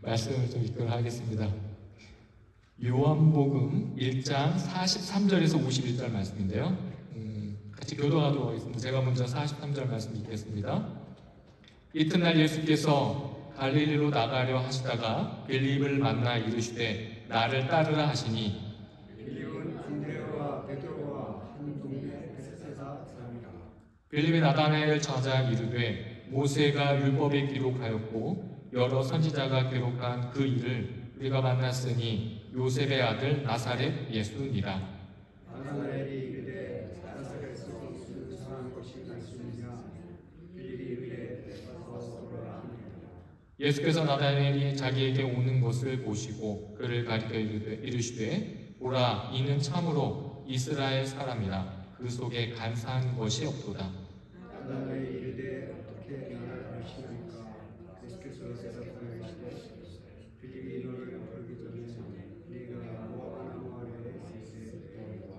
말씀을 좀 읽도록 하겠습니다. 요한복음 1장 43절에서 51절 말씀인데요. 같이 교도하도록 하겠습니다. 제가 먼저 43절 말씀 읽겠습니다. 이튿날 예수께서 갈릴리로 나가려 하시다가 빌립을 만나 이르시되 나를 따르라 하시니 빌립은 안드레와 베드로와 한 동네 베세다 사람이라. 빌립이 나다나엘을 찾아 이르되 모세가 율법에 기록하였고 여러 선지자가 기록한 그 일을 우리가 만났으니 요셉의 아들 나사렛 예수니라. 나사렛이 이르되 나사렛에서 무슨 이상한 것이 날 수 있느냐. 빌립이 이르되 가서 보라 하니라. 예수께서 나다나엘이 자기에게 오는 것을 보시고 그를 가리켜 이르시되 보라 이는 참으로 이스라엘 사람이라. 그 속에 간사한 것이 없도다. 나사렛이 이르되 어떻게 나를 아시나이까. 예수께서 대답하여 이르시되 빌립이 너를 부르기 전에 네가 무화과 나무 아래에 있을 때였다.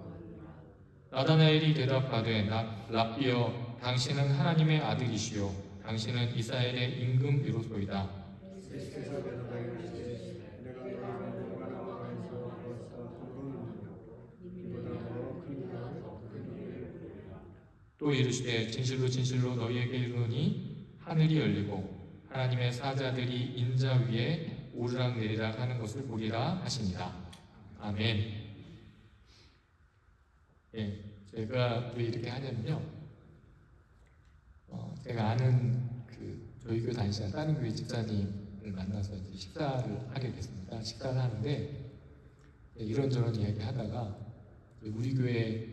나다나엘이 대답하되 랍비여 당신은 하나님의 아들이시요 당신은 이스라엘의 임금이로소이다. 예수께서 대답하여 이르시되 내가 너를 무화과 나무 아래에서 보았다 한번은 이보다 더 큰 일을 보리라. 또 이르시되 진실로 진실로 너희에게 이르노니 하늘이 열리고 하나님의 사자들이 인자 위에 오르락내리락 하는 것을 보리라 하시니라. 아멘. 예, 제가 왜 이렇게 하냐면요. 제가 아는 저희 교회 다니시는 다른 교회 집사님을 만나서 이제 식사를 하게 됐습니다. 식사를 하는데 이런저런 이야기 하다가 우리 교회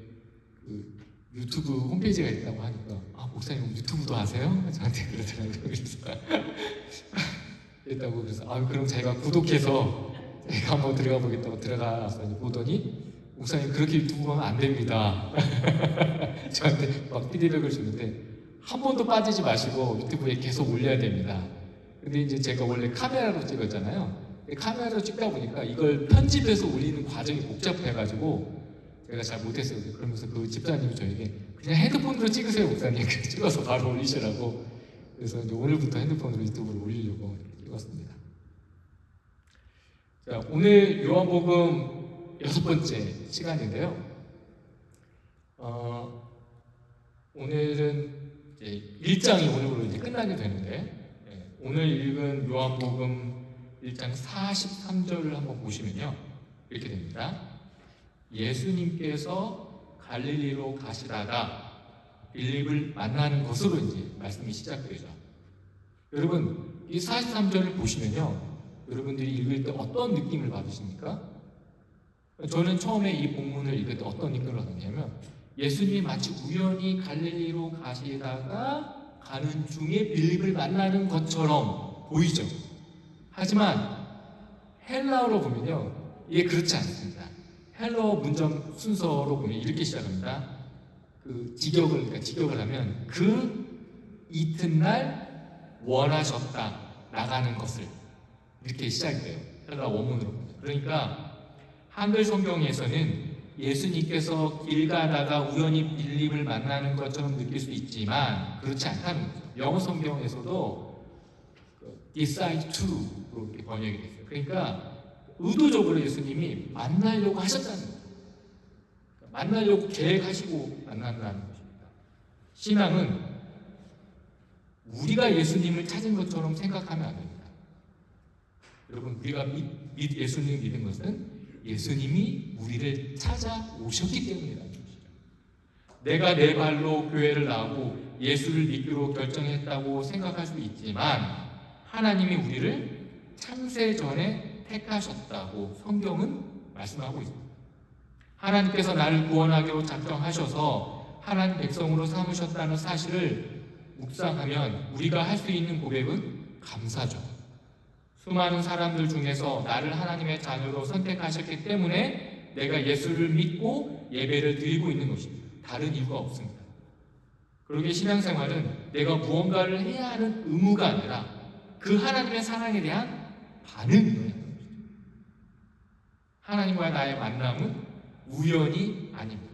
유튜브 홈페이지가 있다고 하니까 목사님 유튜브도 하세요? 저한테 그러더라고요. 그래서 있다고 그래서 그럼 제가 구독해서 제가 한번 들어가 보겠다고 들어가서 보더니 목사님 그렇게 유튜브 하면 안 됩니다. 저한테 막 피드백을 주는데 한 번도 빠지지 마시고 유튜브에 계속 올려야 됩니다. 근데 이제 제가 원래 카메라로 찍었잖아요. 카메라로 찍다 보니까 이걸 편집해서 올리는 과정이 복잡해가지고 제가 잘 못했어요. 그러면서 그 집사님이 저에게 그냥 핸드폰으로 찍으세요, 목사님. 찍어서 바로 올리시라고. 그래서 이제 오늘부터 핸드폰으로 유튜브를 올리려고 찍었습니다. 자, 오늘 요한복음 6번째 시간인데요. 오늘은 이제 1장이 오늘로 이제 끝나게 되는데 오늘 읽은 요한복음 1장 43절을 한번 보시면요. 이렇게 됩니다. 예수님께서 갈릴리로 가시다가 빌립을 만나는 것으로 이제 말씀이 시작되죠. 여러분, 이 43절을 보시면요. 여러분들이 읽을 때 어떤 느낌을 받으십니까? 저는 처음에 이 본문을 읽을 때 어떤 느낌을 받았냐면 예수님이 마치 우연히 갈릴리로 가시다가 가는 중에 빌립을 만나는 것처럼 보이죠. 하지만 헬라어로 보면요. 이게 그렇지 않습니다. 헬라어 문장 순서로 보면 이렇게 시작합니다. 직역을 하면 이튿날 원하셨다 나가는 것을 이렇게 시작돼요. 헬라어 원문으로 보면. 그러니까 한글 성경에서는 예수님께서 길 가다가 우연히 빌립을 만나는 것처럼 느낄 수 있지만 그렇지 않다는 거죠. 영어 성경에서도 decide to로 이렇게 번역이 됐어요. 그러니까 의도적으로 예수님이 만나려고 하셨다는 거예요. 만나려고 계획하시고 만난다는 것입니다. 신앙은 우리가 예수님을 찾은 것처럼 생각하면 안 됩니다. 여러분, 우리가 예수님을 믿은 것은 예수님이 우리를 찾아오셨기 때문이라는 것이죠. 내가 내 발로 교회를 나오고 예수를 믿기로 결정했다고 생각할 수 있지만 하나님이 우리를 창세 전에 택하셨다고 성경은 말씀하고 있습니다. 하나님께서 나를 구원하기로 작정하셔서 하나님 백성으로 삼으셨다는 사실을 묵상하면 우리가 할 수 있는 고백은 감사죠. 수많은 사람들 중에서 나를 하나님의 자녀로 선택하셨기 때문에 내가 예수를 믿고 예배를 드리고 있는 것입니다. 다른 이유가 없습니다. 그러기에 신앙생활은 내가 무언가를 해야 하는 의무가 아니라 그 하나님의 사랑에 대한 반응이에요. 하나님과 나의 만남은 우연이 아닙니다.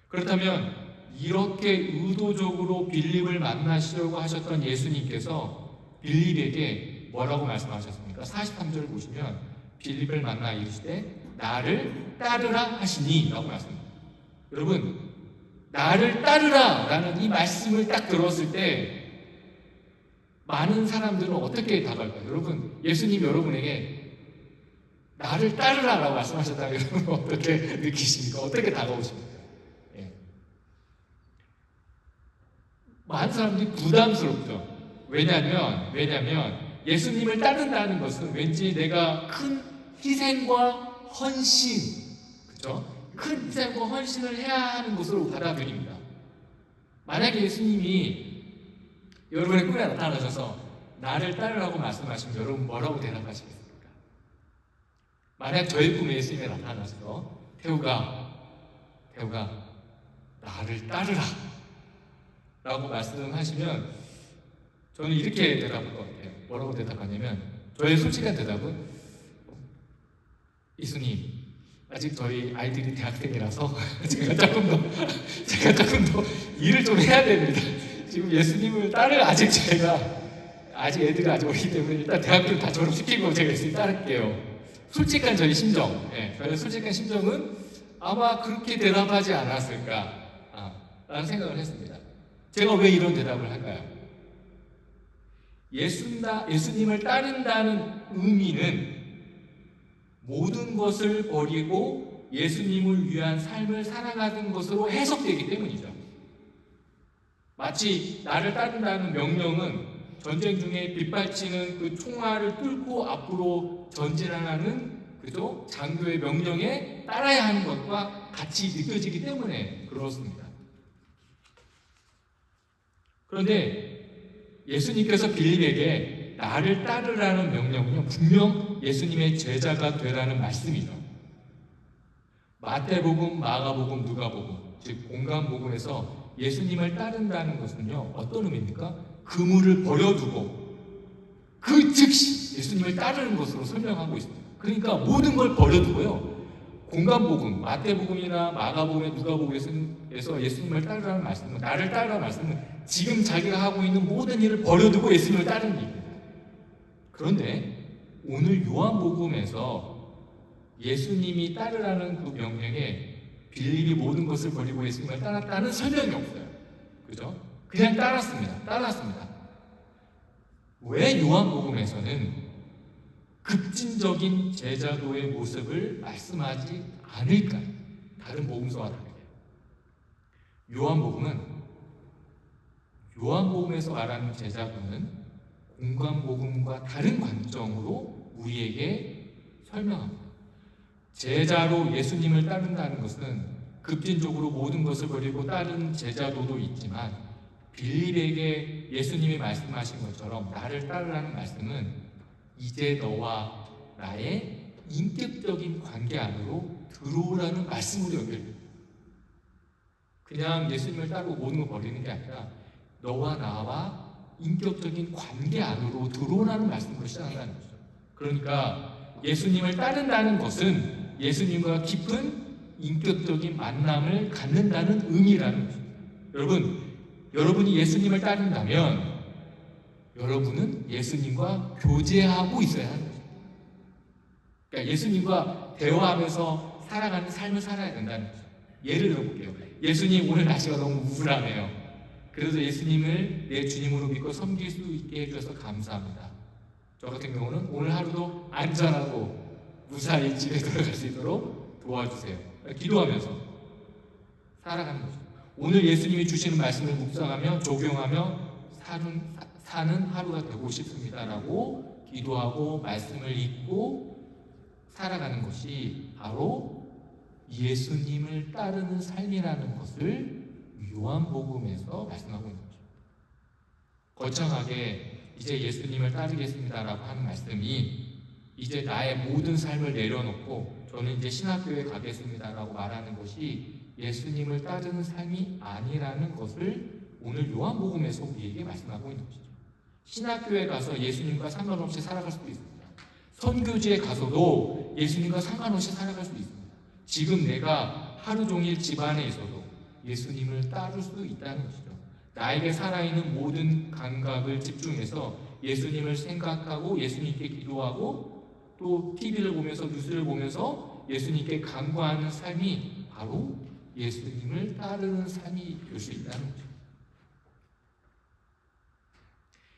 그렇다면 이렇게 의도적으로 빌립을 만나시려고 하셨던 예수님께서 빌립에게 뭐라고 말씀하셨습니까? 43절 보시면 빌립을 만나 이르시되 나를 따르라 하시니 라고 말씀합니다. 여러분, 나를 따르라 라는 이 말씀을 딱 들었을 때 많은 사람들은 어떻게 다가갈까요? 여러분, 예수님 여러분에게 나를 따르라 라고 말씀하셨다면 여러분 어떻게 느끼십니까? 어떻게 다가오십니까? 예. 많은 사람들이 부담스럽죠. 왜냐하면 예수님을 따른다는 것은 왠지 내가 큰 희생과 헌신, 그죠? 큰 희생과 헌신을 해야 하는 것으로 받아들입니다. 만약에 예수님이 여러분의 꿈에 나타나셔서 나를 따르라고 말씀하시면 여러분 뭐라고 대답하시겠습니까? 만약 저의 꿈에 예수님이 나타나셔서 태우가 나를 따르라 라고 말씀하시면 저는 이렇게 대답할 것 같아요. 뭐라고 대답하냐면 저의 솔직한 대답은 예수님, 아직 저희 아이들이 대학생이라서 제가 조금 더 일을 좀 해야 됩니다. 지금 예수님을 따를 아직 애들이 아직 어리기 때문에 일단 대학교를 다 졸업시키고 제가 예수님 따를게요. 솔직한 저희 심정, 저의 솔직한 심정은 아마 그렇게 대답하지 않았을까 라는 생각을 했습니다. 제가 왜 이런 대답을 할까요? 예수님을 따른다는 의미는 모든 것을 버리고 예수님을 위한 삶을 살아가는 것으로 해석되기 때문이죠. 마치 나를 따른다는 명령은 전쟁 중에 빗발치는 그 총알을 뚫고 앞으로 전진하는 그죠? 장교의 명령에 따라야 하는 것과 같이 느껴지기 때문에 그렇습니다. 그런데 예수님께서 빌립에게 나를 따르라는 명령은요, 분명 예수님의 제자가 되라는 말씀이죠. 마태복음, 마가복음, 누가복음, 즉 공간복음에서 예수님을 따른다는 것은요, 어떤 의미입니까? 그물을 버려두고 그 즉시 예수님을 따르는 것으로 설명하고 있습니다. 그러니까 모든 걸 버려두고요, 공간복음, 마태복음이나 마가복음에 누가복음에서 예수님을 따르라는 말씀은, 나를 따르라는 말씀은 지금 자기가 하고 있는 모든 일을 버려두고 예수님을 따르는 일입니다. 그런데 오늘 요한복음에서 예수님이 따르라는 그 명령에 빌립이 모든 것을 버리고 예수님을 따랐다는 설명이 없어요. 그죠? 그냥 따랐습니다. 왜 요한복음에서는 급진적인 제자도의 모습을 말씀하지 않을까요? 다른 복음서와 다르게. 요한복음에서 말하는 제자도는 공간복음과 다른 관점으로 우리에게 설명합니다. 제자로 예수님을 따른다는 것은 급진적으로 모든 것을 버리고 따른 제자도도 있지만, 빌립에게 예수님이 말씀하신 것처럼 나를 따르라는 말씀은 이제 너와 나의 인격적인 관계 안으로 들어오라는 말씀으로 연결됩니다. 그냥 예수님을 따르고 모든 걸 버리는 게 아니라 너와 나와 인격적인 관계 안으로 들어오라는 말씀으로 시작한다는 거죠. 그러니까 예수님을 따른다는 것은 예수님과 깊은 인격적인 만남을 갖는다는 의미라는 것입니다. 여러분이 예수님을 따른다면 여러분은 예수님과 교제하고 있어야 하는 거죠. 그러니까 예수님과 대화하면서 살아가는 삶을 살아야 된다는 거죠. 예를 들어볼게요. 예수님, 오늘 날씨가 너무 우울하네요. 그래서 예수님을 내 주님으로 믿고 섬길 수 있게 해주셔서 감사합니다. 저 같은 경우는 오늘 하루도 안전하고 무사히 집에 들어갈 수 있도록 도와주세요. 기도하면서 살아가는 거죠. 오늘 예수님이 주시는 말씀을 묵상하며 적용하며 사는 하루가 되고 싶습니다라고 기도하고 말씀을 읽고 살아가는 것이 바로 예수님을 따르는 삶이라는 것을 요한복음에서 말씀하고 있는 거죠. 거창하게 이제 예수님을 따르겠습니다라고 하는 말씀이 이제 나의 모든 삶을 내려놓고 저는 이제 신학교에 가겠습니다라고 말하는 것이 예수님을 따르는 삶이 아니라는 것을 오늘 요한복음에서 우리에게 말씀하고 있는 것이죠. 신학교에 가서 예수님과 상관없이 살아갈 수도 있습니다. 선교지에 가서도 예수님과 상관없이 살아갈 수도 있습니다. 지금 내가 하루 종일 집안에 있어도 예수님을 따를 수도 있다는 것이죠. 나에게 살아있는 모든 감각을 집중해서 예수님을 생각하고 예수님께 기도하고 또 TV를 보면서 뉴스를 보면서 예수님께 간구하는 삶이 바로 예수님을 따르는 삶이 될 수 있다는 거죠.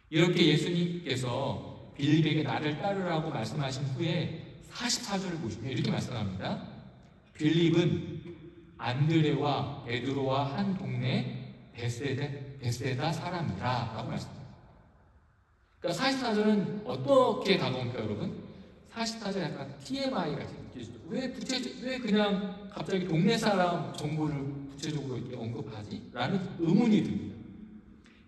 이렇게 예수님께서 빌립에게 나를 따르라고 말씀하신 후에 44절을 보시면 이렇게 말씀합니다. 빌립은 안드레와 베드로와 한 동네 베세다 사람이라 라고 말씀합니다. 그러니까 44절은 어떻게 다가옵니까, 여러분? 44절 약간 TMI 같은 느낌이죠. 왜 그냥 갑자기 동네 사람 정보를 구체적으로 이렇게 언급하지? 라는 의문이 듭니다.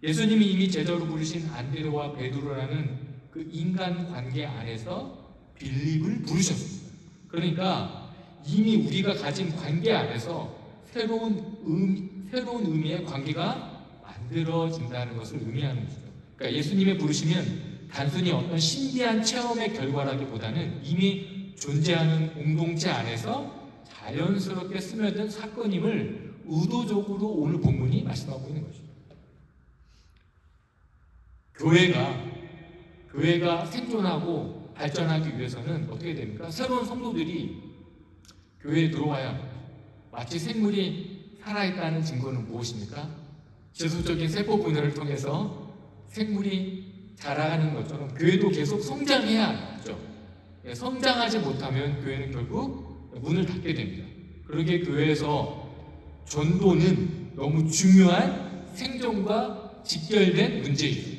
예수님이 이미 제자로 부르신 안드레와 베드로라는 그 인간 관계 안에서 빌립을 부르셨습니다. 그러니까 이미 우리가 가진 관계 안에서 새로운 의미의 관계가 만들어진다는 것을 의미하는 것이죠. 그러니까 예수님의 부르심은 단순히 어떤 신비한 체험의 결과라기보다는 이미 존재하는 공동체 안에서 자연스럽게 스며든 사건임을 의도적으로 오늘 본문이 말씀하고 있는 것입니다. 교회가 생존하고 발전하기 위해서는 어떻게 됩니까? 새로운 성도들이 교회에 들어와야 합니다. 마치 생물이 살아있다는 증거는 무엇입니까? 지속적인 세포 분해를 통해서 생물이 자라가는 것처럼 교회도 계속 성장해야 하죠. 성장하지 못하면 교회는 결국 문을 닫게 됩니다. 그러기에 교회에서 전도는 너무 중요한 생존과 직결된 문제이죠.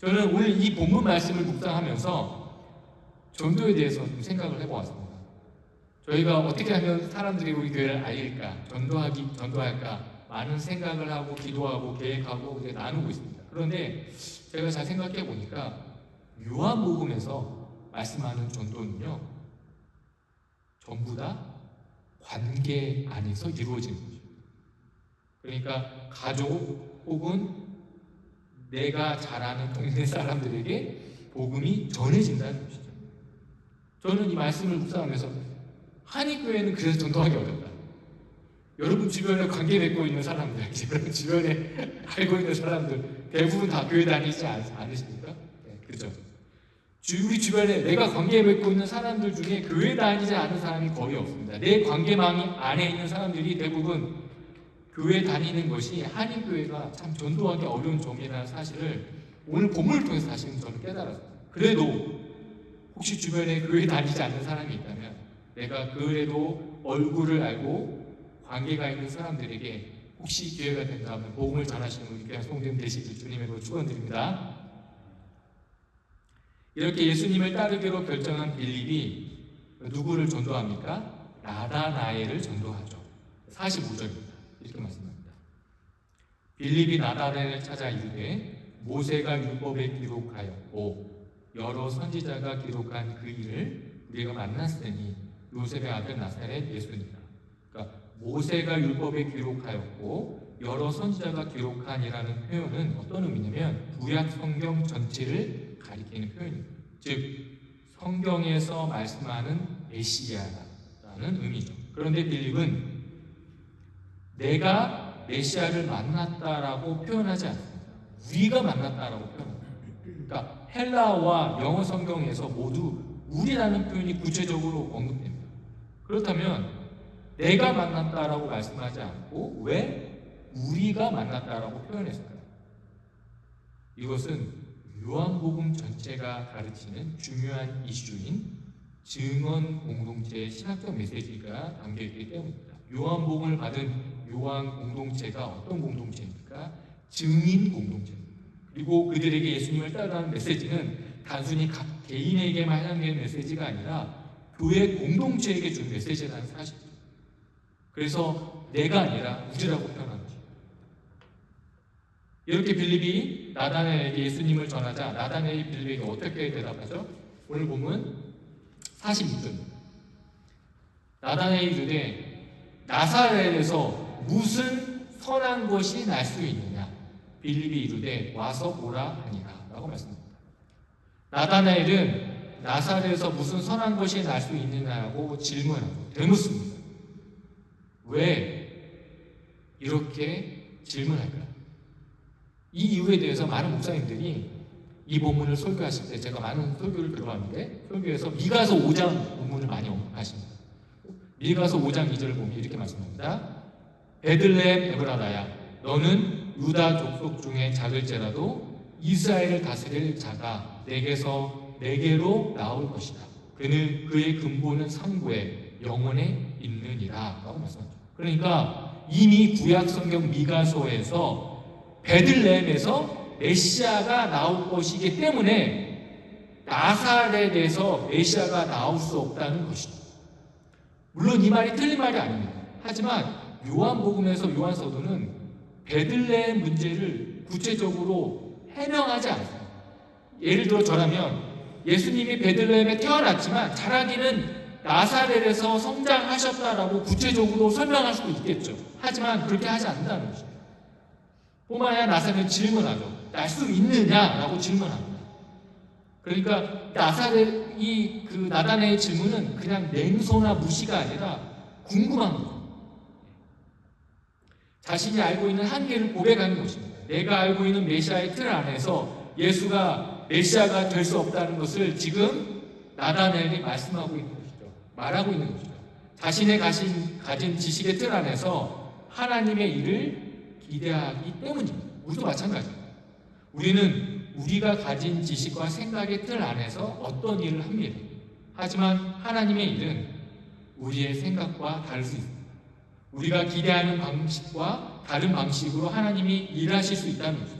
저는 오늘 이 본문 말씀을 묵상하면서 전도에 대해서 좀 생각을 해보았습니다. 저희가 어떻게 하면 사람들이 우리 교회를 알릴까, 전도할까 많은 생각을 하고 기도하고 계획하고 이제 나누고 있습니다. 그런데 제가 잘 생각해 보니까 요한복음에서 말씀하는 전도는요, 전부 다 관계 안에서 이루어지는 거죠. 그러니까 가족 혹은 내가 잘 아는 동네 사람들에게 복음이 전해진다는 것이죠. 저는 이 말씀을 묵상하면서 한인교회는 그래서 전도하기 어렵다. 여러분 주변에 관계 맺고 있는 사람들, 여러분 주변에 알고 있는 사람들 대부분 다 교회 다니지 않으십니까? 네, 그렇죠. 우리 주변에 내가 관계 맺고 있는 사람들 중에 교회 다니지 않은 사람이 거의 없습니다. 내 관계망 안에 있는 사람들이 대부분 교회 다니는 것이 한인교회가 참 전도하기 어려운 점이라는 사실을 오늘 본문을 통해서 다시 저는 깨달았습니다. 그래도 혹시 주변에 교회 다니지 않는 사람이 있다면 내가 그래도 얼굴을 알고 관계가 있는 사람들에게 혹시 기회가 된다면 복음을 전하시는 우리 교회 성도님 되시길 주님으로 축원드립니다. 이렇게 예수님을 따르기로 결정한 빌립이 누구를 전도합니까? 나다나엘을 전도하죠. 45절입니다. 이렇게 말씀합니다. 빌립이 나다나엘을 찾아 이르되 모세가 율법에 기록하였고 여러 선지자가 기록한 그 일을 우리가 만났으니 요셉의 아들 나사렛 예수니라. 그러니까 모세가 율법에 기록하였고 여러 선지자가 기록한이라는 표현은 어떤 의미냐면 구약 성경 전체를 가리키는 표현입니다. 즉 성경에서 말씀하는 메시아라는 의미죠. 그런데 빌립은 내가 메시아를 만났다라고 표현하지 않습니다. 우리가 만났다라고 표현합니다. 그러니까 헬라어와 영어 성경에서 모두 우리라는 표현이 구체적으로 언급됩니다. 그렇다면 내가 만났다라고 말씀하지 않고 왜 우리가 만났다라고 표현했을까요? 이것은 요한복음 전체가 가르치는 중요한 이슈인 증언 공동체의 신학적 메시지가 담겨있기 때문입니다. 요한복음을 받은 요한 공동체가 어떤 공동체입니까? 증인 공동체입니다. 그리고 그들에게 예수님을 따르는 메시지는 단순히 각 개인에게만 해당되는 메시지가 아니라 교회 공동체에게 준 메시지라는 사실이죠. 그래서 내가 아니라 우리라고 표현하는 것입니다. 이렇게 빌립이 나다나엘에게 예수님을 전하자 나다나엘이 빌립에게 어떻게 대답하죠? 오늘 보면 46절입니다. 나다나엘이 이르되 나사렛에서 무슨 선한 것이 날 수 있느냐? 빌립이 이르되 와서 보라 하니라 라고 말씀합니다. 나다나엘은 나사렛에서 무슨 선한 것이 날 수 있느냐고 질문하고 되묻습니다. 왜 이렇게 질문할까요? 이 이유에 대해서 많은 목사님들이 이 본문을 설교하실 때 제가 많은 설교를 들어봤는데 설교에서 미가서 5장 본문을 많이 언급하십니다. 미가서 5장 2절을 보면 이렇게 말씀합니다. 베들레헴 에브라다야 너는 유다 족속 중에 작을지라도 이스라엘을 다스릴 자가 내게로 나올 것이다. 그의 근본은 상고에 영원에 있느니라 라고 말씀하죠. 그러니까 이미 구약 성경 미가서에서 베들레헴에서 메시아가 나올 것이기 때문에 나사렛에서 메시아가 나올 수 없다는 것이죠. 물론 이 말이 틀린 말이 아닙니다. 하지만 요한복음에서 요한서도는 베들레헴 문제를 구체적으로 해명하지 않습니다. 예를 들어 저라면 예수님이 베들레헴에 태어났지만 자라기는 나사렛에서 성장하셨다라고 구체적으로 설명할 수도 있겠죠. 하지만 그렇게 하지 않는다는 것이죠. 뿐만 아니라 나사렛은 질문하죠. 날 수 있느냐라고 질문합니다. 그러니까 나다나의 질문은 그냥 냉소나 무시가 아니라 궁금한 거죠. 자신이 알고 있는 한계를 고백하는 것입니다. 내가 알고 있는 메시아의 틀 안에서 예수가 메시아가 될 수 없다는 것을 지금 나다나엘이 말씀하고 있는 것이죠. 말하고 있는 것이죠. 자신의 가진 지식의 틀 안에서 하나님의 일을 기대하기 때문입니다. 우리도 마찬가지입니다. 우리는 우리가 가진 지식과 생각의 틀 안에서 어떤 일을 합니다. 하지만 하나님의 일은 우리의 생각과 다를 수 있습니다. 우리가 기대하는 방식과 다른 방식으로 하나님이 일하실 수 있다는 것이죠.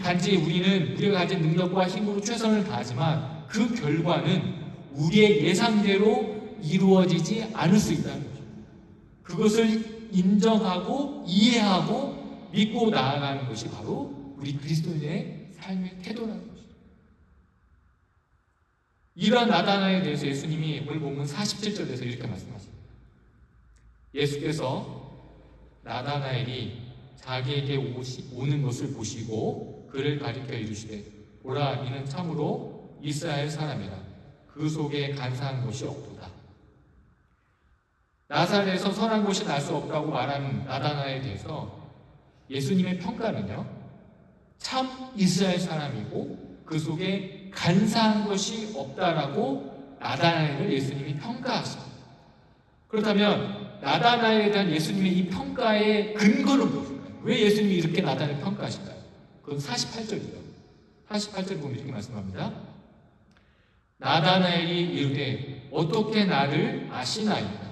단지 우리는 우리가 가진 능력과 힘으로 최선을 다하지만 그 결과는 우리의 예상대로 이루어지지 않을 수 있다는 것이죠. 그것을 인정하고 이해하고 믿고 나아가는 것이 바로 우리 그리스도인의 삶의 태도라는 것이죠. 이러한 나다나에 대해서 예수님이 오늘 본문 47절에서 이렇게 말씀하십니다. 예수께서 나다나엘이 자기에게 오는 것을 보시고 그를 가리켜 이르시되 보라 이는 참으로 이스라엘 사람이라 그 속에 간사한 것이 없도다. 나사렛에서 선한 것이 날 수 없다고 말하는 나다나엘에 대해서 예수님의 평가는요, 참 이스라엘 사람이고 그 속에 간사한 것이 없다라고 나다나엘을 예수님이 평가하십니다. 그렇다면 나다나엘에 대한 예수님의 이 평가의 근거는 무엇일까요? 왜 예수님이 이렇게 나다나엘을 평가하실까요? 그건 48절이죠. 48절 보면 이렇게 말씀합니다. 나다나엘이 이르되 어떻게 나를 아시나이까?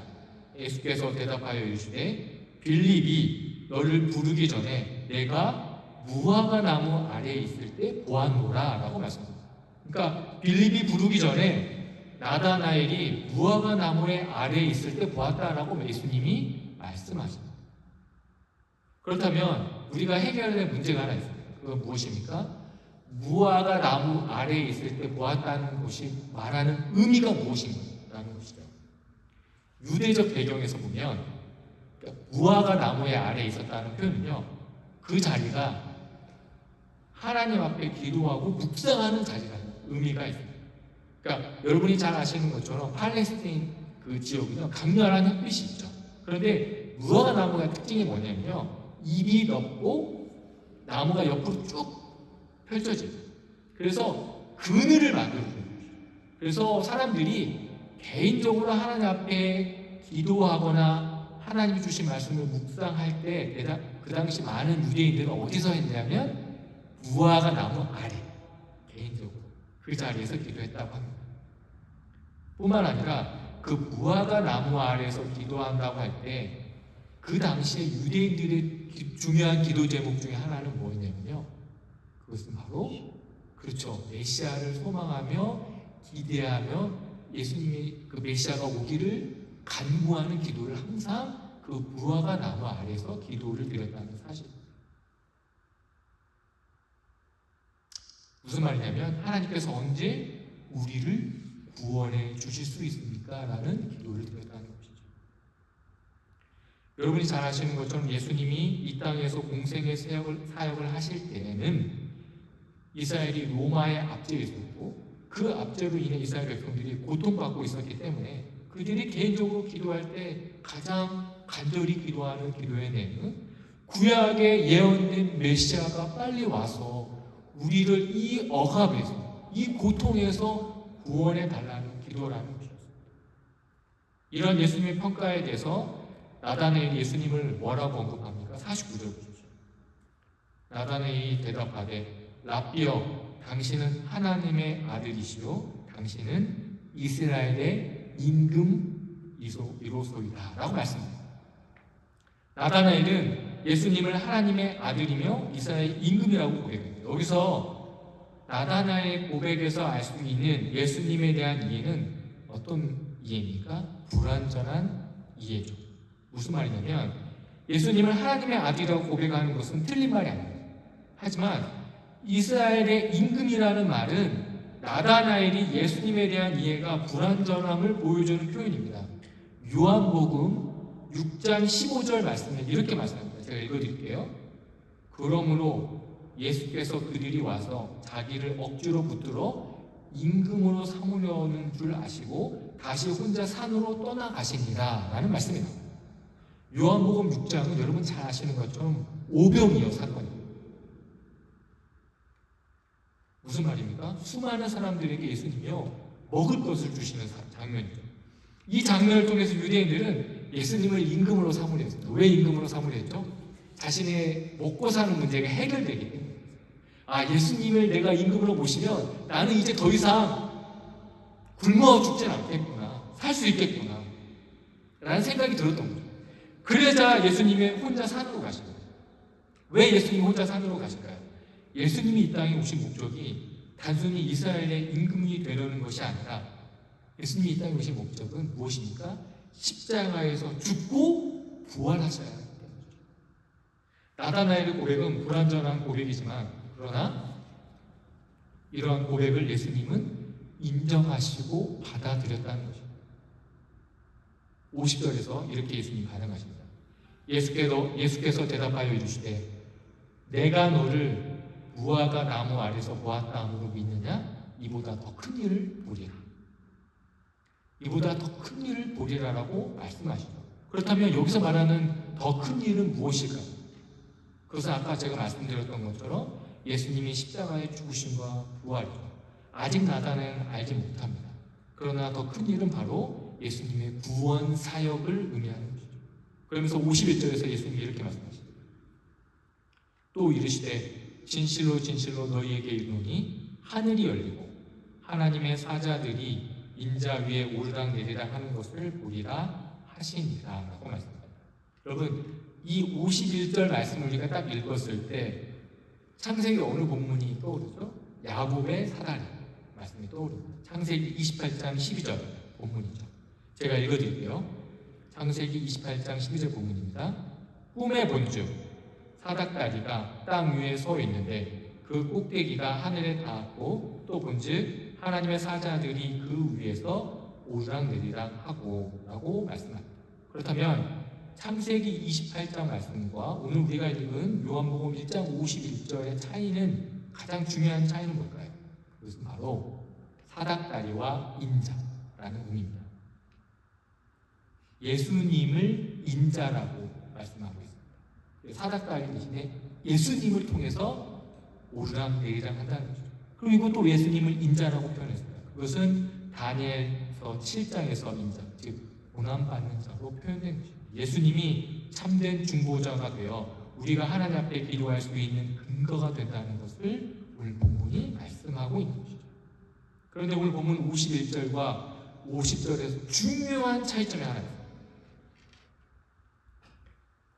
예수께서 대답하여 이르시되 빌립이 너를 부르기 전에 내가 무화과 나무 아래에 있을 때 보았노라 라고 말씀합니다. 그러니까 빌립이 부르기 전에 나다나엘이 무화과 나무의 아래에 있을 때 보았다라고 예수님이 말씀하십니다. 그렇다면 우리가 해결해야 될 문제가 하나 있습니다. 그건 무엇입니까? 무화과 나무 아래에 있을 때 보았다는 것이 말하는 의미가 무엇인가라는 것이죠. 유대적 배경에서 보면 무화과 나무의 아래에 있었다는 표현은요, 그 자리가 하나님 앞에 기도하고 묵상하는 자리라는 의미가 있습니다. 그러니까 여러분이 잘 아시는 것처럼 팔레스타인 그 지역은요, 강렬한 햇빛이 있죠. 그런데 무화과 나무의 특징이 뭐냐면요, 잎이 넓고 나무가 옆으로 쭉 펼쳐져요. 그래서 그늘을 만들어줘요. 그래서 사람들이 개인적으로 하나님 앞에 기도하거나 하나님이 주신 말씀을 묵상할 때 그 당시 많은 유대인들은 어디서 했냐면 무화과 나무 아래, 개인적으로 그 자리에서 기도했다고 합니다. 뿐만 아니라 그 무화과 나무 아래에서 기도한다고 할 때 그 당시에 유대인들의 중요한 기도 제목 중에 하나는 뭐였냐면요, 그것은 바로 그렇죠, 메시아를 소망하며 기대하며 예수님의 그 메시아가 오기를 간구하는 기도를 항상 그 무화과 나무 아래에서 기도를 드렸다는 사실. 무슨 말이냐면 하나님께서 언제 우리를 구원해 주실 수 있습니까? 라는 기도를 드렸다는 것이죠. 여러분이 잘 아시는 것처럼 예수님이 이 땅에서 공생의 사역을 하실 때에는 이스라엘이 로마의 압제에 있었고 그 압제로 인해 이스라엘 백성들이 고통받고 있었기 때문에 그들이 개인적으로 기도할 때 가장 간절히 기도하는 기도의 내용은 구약에 예언된 메시아가 빨리 와서 우리를 이 억압에서, 이 고통에서 구원해 달라는 기도라는 것이었습니다. 이런 예수님의 평가에 대해서 나다나엘이 예수님을 뭐라고 언급합니까? 49절 보십시오. 나다나엘이 대답하되 랍비여, 당신은 하나님의 아들이시요 당신은 이스라엘의 임금이로소이다 라고 말씀합니다. 나다나엘은 예수님을 하나님의 아들이며 이스라엘 임금이라고 고백합니다. 여기서 나다나엘의 고백에서 알 수 있는 예수님에 대한 이해는 어떤 이해입니까? 불완전한 이해죠. 무슨 말이냐면 예수님을 하나님의 아들이라고 고백하는 것은 틀린 말이 아닙니다. 하지만 이스라엘의 임금이라는 말은 나다나엘이 예수님에 대한 이해가 불완전함을 보여주는 표현입니다. 요한복음 6장 15절 말씀에 이렇게 말씀합니다. 제가 읽어드릴게요. 그러므로 예수께서 그들이 와서 자기를 억지로 붙들어 임금으로 삼으려는 줄 아시고 다시 혼자 산으로 떠나가시니라 라는 말씀입니다. 요한복음 6장은 여러분 잘 아시는 것처럼 오병이어 사건입니다. 무슨 말입니까? 수많은 사람들에게 예수님이요 먹을 것을 주시는 장면이죠. 이 장면을 통해서 유대인들은 예수님을 임금으로 삼으려 했습니다. 왜 임금으로 삼으려 했죠? 자신의 먹고 사는 문제가 해결되기 때문에. 예수님을 내가 임금으로 모시면 나는 이제 더 이상 굶어 죽진 않겠구나, 살 수 있겠구나 라는 생각이 들었던 거죠. 그러자 예수님이 혼자 산으로 가신 거예요. 왜 예수님이 혼자 산으로 가실까요? 예수님이 이 땅에 오신 목적이 단순히 이스라엘의 임금이 되려는 것이 아니라 예수님이 이 땅에 오신 목적은 무엇입니까? 십자가에서 죽고 부활하셔야 합니다. 나다나엘의 고백은 불완전한 고백이지만 그러나 이러한 고백을 예수님은 인정하시고 받아들였다는 것입니다. 50절에서 이렇게 예수님이 반응하십니다. 예수께서 대답하여 이르시되 내가 너를 무화과 나무 아래서 보았다 함으로 믿느냐? 이보다 더 큰 일을 보리라. 이보다 더 큰 일을 보리라라고 말씀하시죠. 그렇다면 여기서 말하는 더 큰 일은 무엇일까요? 그것은 아까 제가 말씀드렸던 것처럼 예수님이 십자가에 죽으심과 부활이죠. 아직 나다나엘은 알지 못합니다. 그러나 더 큰 일은 바로 예수님의 구원 사역을 의미하는 것이죠. 그러면서 51절에서 예수님이 이렇게 말씀하십니다. 또 이르시되 진실로 진실로 너희에게 이르노니 하늘이 열리고 하나님의 사자들이 인자 위에 오르락내리락 하는 것을 보리라 하시니라 라고 말씀합니다. 여러분 이 51절 말씀을 우리가 딱 읽었을 때 창세기 어느 본문이 떠오르죠? 야곱의 사다리 말씀이 떠오릅니다. 창세기 28장 12절 본문이죠. 제가 읽어드릴게요. 창세기 28장 12절 본문입니다. 꿈에 본즉 사닥다리가 땅 위에 서 있는데 그 꼭대기가 하늘에 닿았고 또 본즉 하나님의 사자들이 그 위에서 오르락내리락 하고 라고 말씀합니다. 그렇다면 창세기 28장 말씀과 오늘 우리가 읽은 요한복음 1장 51절의 차이는 가장 중요한 차이는 뭘까요? 그것은 바로 사닥다리와 인자라는 의미입니다. 예수님을 인자라고 말씀하고 있습니다. 사닥다리 대신에 예수님을 통해서 오르락내리락 한다는 거죠. 그리고 또 예수님을 인자라고 표현했습니다. 그것은 다니엘서 7장에서 인자, 즉 고난받는 자로 표현된 것입니다. 예수님이 참된 중보자가 되어 우리가 하나님 앞에 기도할 수 있는 근거가 된다는 것을 오늘 본문이 말씀하고 있는 것이죠. 그런데 오늘 본문 51절과 50절에서 중요한 차이점이 하나 있습니다.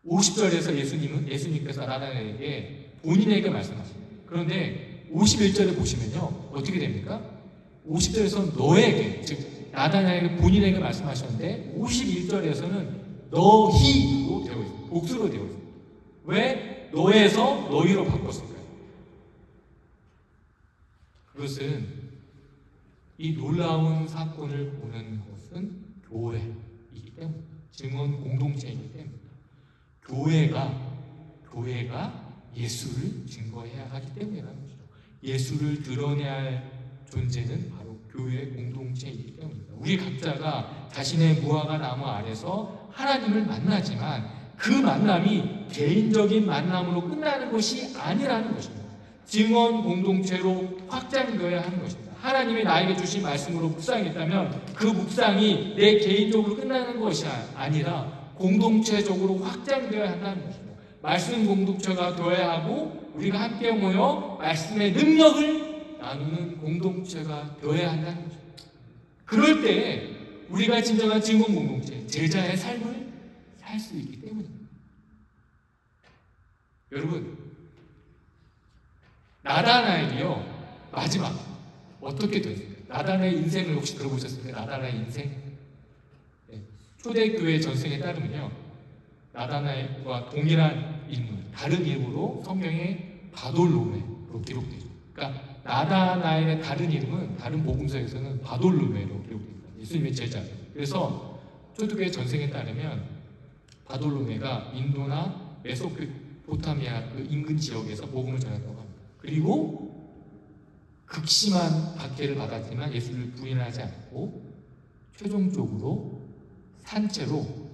50절에서 예수님께서 나다나엘에게 본인에게 말씀하십니다. 그런데 51절에 보시면요 어떻게 됩니까? 50절에서는 너에게, 즉 나다나엘에게 본인에게 말씀하셨는데 51절에서는 너희로 되어 있습니다. 복수로 되어 있습니다. 왜 너에서 너희로 바꿨을까요? 그것은 이 놀라운 사건을 보는 것은 교회이기 때문입니다. 증언 공동체이기 때문입니다. 교회가 예수를 증거해야 하기 때문이라는 것이죠. 예수를 드러내야 할 존재는 바로 교회 공동체이기 때문입니다. 우리 각자가 자신의 무화과 나무 아래서 하나님을 만나지만 그 만남이 개인적인 만남으로 끝나는 것이 아니라는 것입니다. 증언 공동체로 확장되어야 하는 것입니다. 하나님이 나에게 주신 말씀으로 묵상했다면 그 묵상이 내 개인적으로 끝나는 것이 아니라 공동체적으로 확장되어야 한다는 것입니다. 말씀 공동체가 되어야 하고 우리가 함께 모여 말씀의 능력을 나누는 공동체가 되어야 한다는 것입니다. 그럴 때 우리가 진정한 증언 공동체, 제자의 삶을 살 수 있기 때문입니다. 여러분, 나다나엘이요 마지막 어떻게 됐습니까? 나다나엘 인생을 혹시 들어보셨습니까? 나다나엘 인생? 네. 초대교회 전승에 따르면요, 나다나엘과 동일한 인물, 다른 이름으로 성경에 바돌로메로 기록되죠. 그러니까 나다나엘의 다른 이름은 다른 복음서에서는 바돌로메로 기록됩니다. 예수님의 제자. 그래서 초대교회 전승에 따르면 바돌로메가 인도나 메소포타미아 그 인근 지역에서 복음을 전했다고 합니다. 그리고 극심한 박해를 받았지만 예수를 부인하지 않고 최종적으로 산채로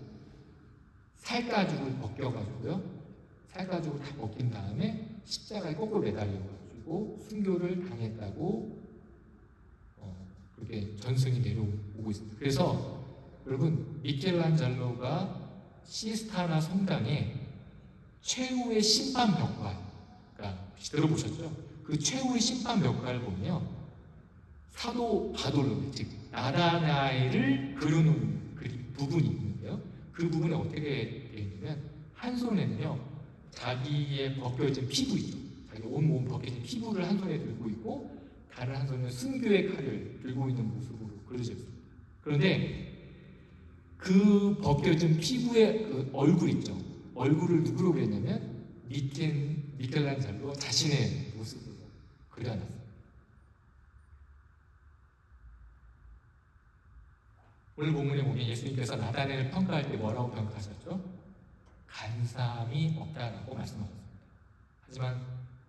살가죽을 벗겨가지고요, 살가죽을 다 벗긴 다음에 십자가에 거꾸로 매달려가지고 순교를 당했다고 그렇게 전승이 내려오고 있습니다. 그래서 여러분, 미켈란젤로가 시스타나 성당에 최후의 심판 벽화, 그러니까 들어보셨죠? 그 최후의 심판 벽화를 보면요, 사도 바돌로메, 즉 나다나엘을 그려놓은 부분이 있는데요. 그 부분에 어떻게 되어 있냐면 한 손에는요 자기의 벗겨진 피부 있죠. 자기 온몸 벗겨진 피부를 한 손에 들고 있고 다른 한 손은 순교의 칼을 들고 있는 모습으로 그려져 있습니다. 그런데 그 벗겨진 피부의 그 얼굴 있죠. 얼굴을 누구로 그렸냐면 미켈란젤로 자신의 모습으로 그려놨습니다. 오늘 본문에 보면 예수님께서 나다나엘을 평가할 때 뭐라고 평가하셨죠? 간사함이 없다라고 말씀하셨습니다. 하지만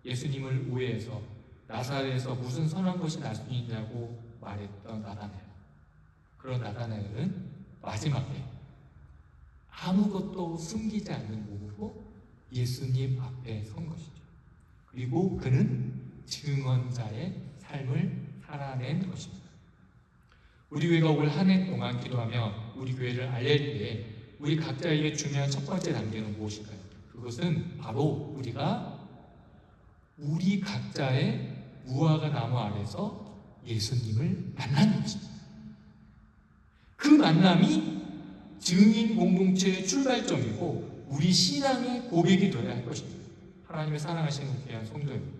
예수님을 오해해서 나사렛에서 무슨 선한 것이 날 수 있냐고 말했던 나다나엘, 그런 나다나엘은 마지막에 아무것도 숨기지 않는 몸으로 예수님 앞에 선 것이죠. 그리고 그는 증언자의 삶을 살아낸 것입니다. 우리 교회가 올 한 해 동안 기도하며 우리 교회를 알릴 때 우리 각자에게 중요한 첫 번째 단계는 무엇일까요? 그것은 바로 우리가 우리 각자의 무화과 나무 아래서 예수님을 만나는 것입니다. 그 만남이 증인 공동체의 출발점이고 우리 신앙의 고백이 되어야 할 것입니다. 하나님의 사랑하시는 귀한 성도입니다.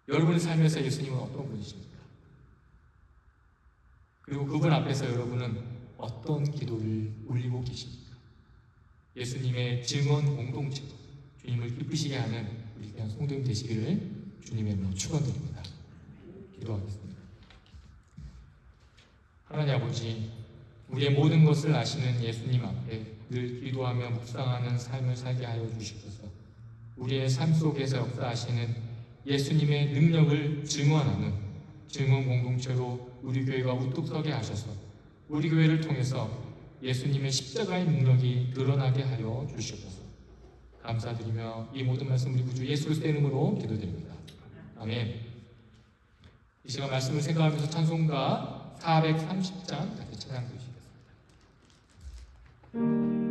여러분의 삶에서 예수님은 어떤 분이십니까? 그리고 그분 앞에서 여러분은 어떤 기도를 올리고 계십니까? 예수님의 증언 공동체로 주님을 기쁘시게 하는 우리 귀한 성도님 되시기를 주님의 이름으로 축원드립니다. 기도하겠습니다. 하나님 아버지, 우리의 모든 것을 아시는 예수님 앞에 늘 기도하며 묵상하는 삶을 살게 하여 주시옵소서. 우리의 삶 속에서 역사하시는 예수님의 능력을 증언하는 증언 공동체로 우리 교회가 우뚝 서게 하셔서 우리 교회를 통해서 예수님의 십자가의 능력이 드러나게 하여 주시옵소서. 감사드리며 이 모든 말씀 우리 구주 예수 그리스도의 이름으로 기도드립니다. 아멘. 이 시간 말씀을 생각하면서 찬송가 430장 같이 찬양 드리시겠습니다.